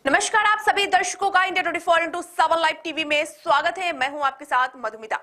नमस्कार, आप सभी दर्शकों का इंडिया 24x7 लाइव टीवी में स्वागत है। मैं हूं आपके साथ मधुमिता।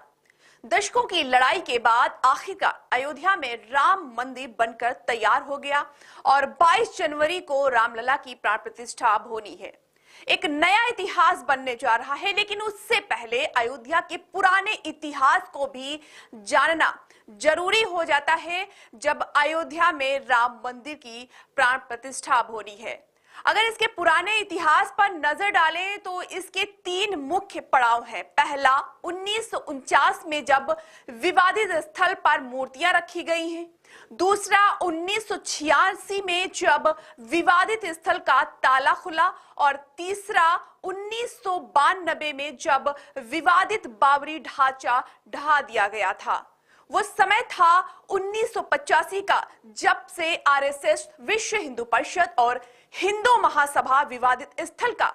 दशकों की लड़ाई के बाद आखिरकार अयोध्या में राम मंदिर बनकर तैयार हो गया और 22 जनवरी को रामलला की प्राण प्रतिष्ठा होनी है। एक नया इतिहास बनने जा रहा है, लेकिन उससे पहले अयोध्या के पुराने इतिहास को भी जानना जरूरी हो जाता है जब अयोध्या में राम मंदिर की प्राण प्रतिष्ठा होनी है। अगर इसके पुराने इतिहास पर नजर डालें तो इसके 3 मुख्य पड़ाव हैं। पहला 1949 में जब विवादित स्थल पर मूर्तियां रखी गई हैं। दूसरा 1986 में जब विवादित स्थल का ताला खुला और तीसरा 1992 में जब विवादित बाबरी ढांचा ढहा दिया गया था। वो समय था 1985 का, जब से आरएसएस, विश्व हिंदू परिषद और हिंदू महासभा विवादित स्थल का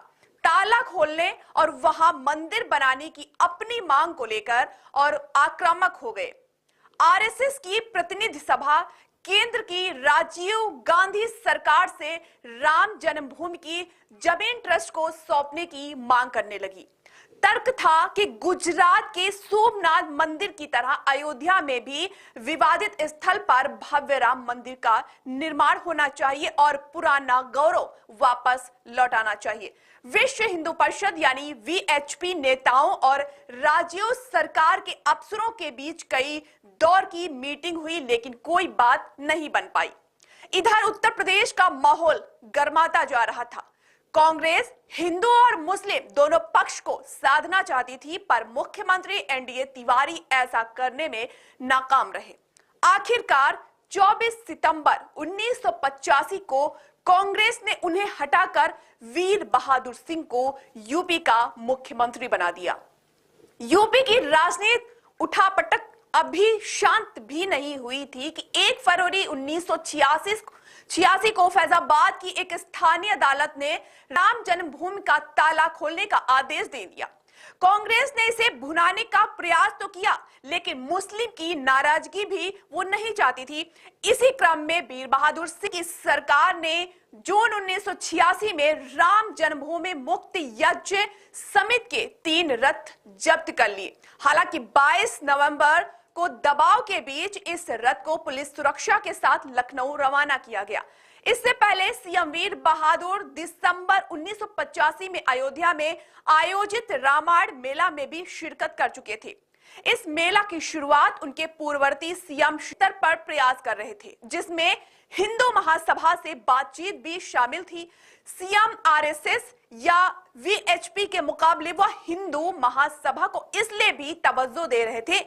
ताला खोलने और वहां मंदिर बनाने की अपनी मांग को लेकर और आक्रामक हो गए। आरएसएस की प्रतिनिधि सभा केंद्र की राजीव गांधी सरकार से राम जन्मभूमि की जमीन ट्रस्ट को सौंपने की मांग करने लगी। तर्क था कि गुजरात के सोमनाथ मंदिर की तरह अयोध्या में भी विवादित स्थल पर भव्य राम मंदिर का निर्माण होना चाहिए और पुराना गौरव वापस लौटाना चाहिए। विश्व हिंदू परिषद यानी वीएचपी नेताओं और राज्यों सरकार के अफसरों के बीच कई दौर की मीटिंग हुई, लेकिन कोई बात नहीं बन पाई। इधर उत्तर प्रदेश का माहौल गर्माता जा रहा था। कांग्रेस हिंदू और मुस्लिम दोनों पक्ष को साधना चाहती थी, पर मुख्यमंत्री एनडीए तिवारी ऐसा करने में नाकाम रहे। आखिरकार 24 सितंबर 1985 को कांग्रेस ने उन्हें हटाकर वीर बहादुर सिंह को यूपी का मुख्यमंत्री बना दिया। यूपी की राजनीति उठापटक अभी शांत भी नहीं हुई थी कि 1 फरवरी 1986 को फैजाबाद की एक स्थानीय अदालत ने राम जन्मभूमि का ताला खोलने का आदेश दे दिया। कांग्रेस ने इसे भुनाने का प्रयास तो किया, लेकिन मुस्लिम की नाराजगी भी वो नहीं चाहती थी। इसी क्रम में वीर बहादुर सिंह की सरकार ने जून 1986 में राम जन्मभूमि मुक्ति यज्ञ समिति के 3 रथ जब्त कर लिए। हालांकि 22 नवंबर को दबाव के बीच इस रथ को पुलिस सुरक्षा के साथ लखनऊ रवाना किया गया। इससे पहले सीएम वीर बहादुर दिसंबर 1985 में अयोध्या में आयोजित रामायण मेला में भी शिरकत कर चुके थे। इस मेला की शुरुआत उनके पूर्ववर्ती सीएम स्तर पर प्रयास कर रहे थे, जिसमें हिंदू महासभा से बातचीत भी शामिल थी। सीएम आरएसएस या वीएचपी के मुकाबले वह हिंदू महासभा को इसलिए भी तवज्जो दे रहे थे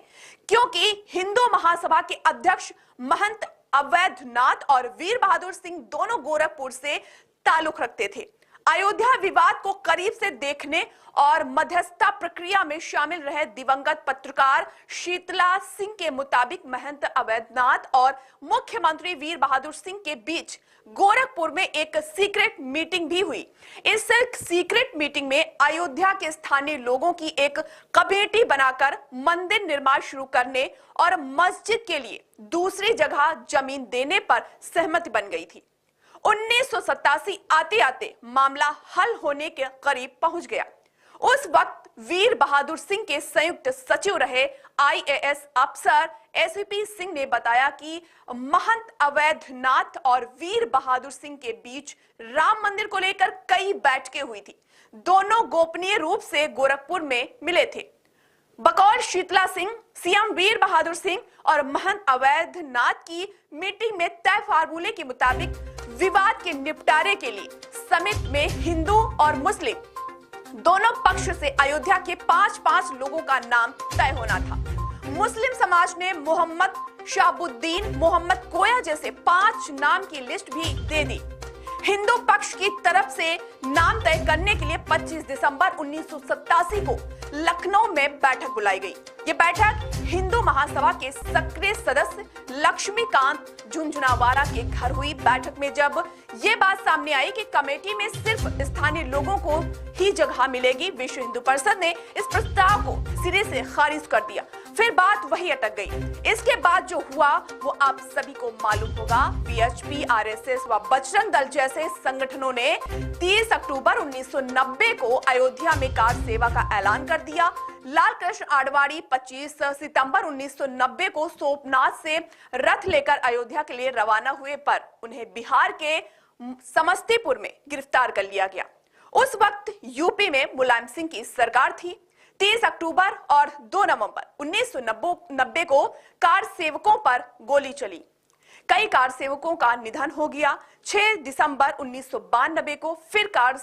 क्योंकि हिंदू महासभा के अध्यक्ष महंत अवैधनाथ और वीर बहादुर सिंह दोनों गोरखपुर से ताल्लुक रखते थे। अयोध्या विवाद को करीब से देखने और मध्यस्थता प्रक्रिया में शामिल रहे दिवंगत पत्रकार शीतला सिंह के मुताबिक महंत अवैधनाथ और मुख्यमंत्री वीर बहादुर सिंह के बीच गोरखपुर में एक सीक्रेट मीटिंग भी हुई। इस सीक्रेट मीटिंग में अयोध्या के स्थानीय लोगों की एक कमेटी बनाकर मंदिर निर्माण शुरू करने और मस्जिद के लिए दूसरी जगह जमीन देने पर सहमति बन गई थी। 1987 आते आते मामला हल होने के करीब पहुंच गया। उस वक्त वीर बहादुर सिंह के संयुक्त सचिव रहे आईएएस अफसर एसपी सिंह ने बताया कि महंत अवैधनाथ और वीर बहादुर सिंह के बीच राम मंदिर को लेकर कई बैठकें हुई थी। दोनों गोपनीय रूप से गोरखपुर में मिले थे। बकौल शीतला सिंह, सीएम वीर बहादुर सिंह और महंत अवैधनाथ की मीटिंग में तय फार्मूले के मुताबिक विवाद के निपटारे के लिए समिति में हिंदू और मुस्लिम दोनों पक्ष से अयोध्या के 5-5 लोगों का नाम तय होना था। मुस्लिम समाज ने मोहम्मद शाहबुद्दीन, मोहम्मद कोया जैसे 5 नाम की लिस्ट भी दे दी। हिंदू पक्ष की तरफ से नाम तय करने के लिए 25 दिसंबर 1987 को लखनऊ में बैठक बुलाई गई। ये बैठक हिंदू महासभा के सक्रिय सदस्य लक्ष्मीकांत झुंझुनवाला के घर हुई। बैठक में जब ये बात सामने आई कि कमेटी में सिर्फ स्थानीय लोगों को ही जगह मिलेगी, विश्व हिंदू परिषद ने इस प्रस्ताव को सिरे से खारिज कर दिया। फिर बात वही अटक गई। इसके बाद जो हुआ वो आप सभी को मालूम होगा। वीएचपी, आरएसएस व बजरंग दल जैसे संगठनों ने 30 अक्टूबर 1990 को अयोध्या में कार सेवा का ऐलान कर दिया। लाल कृष्ण आडवाणी 25 सितंबर 1990 को सोमनाथ से रथ लेकर अयोध्या के लिए रवाना हुए, पर उन्हें बिहार के समस्तीपुर में गिरफ्तार कर लिया गया। उस वक्त यूपी में मुलायम सिंह की सरकार थी। 30 अक्टूबर और 2 नवंबर 1990 को कार सेवकों पर गोली चली। कई कार सेवकों का निधन हो गया। 6 दिसंबर 1992 को फिर कार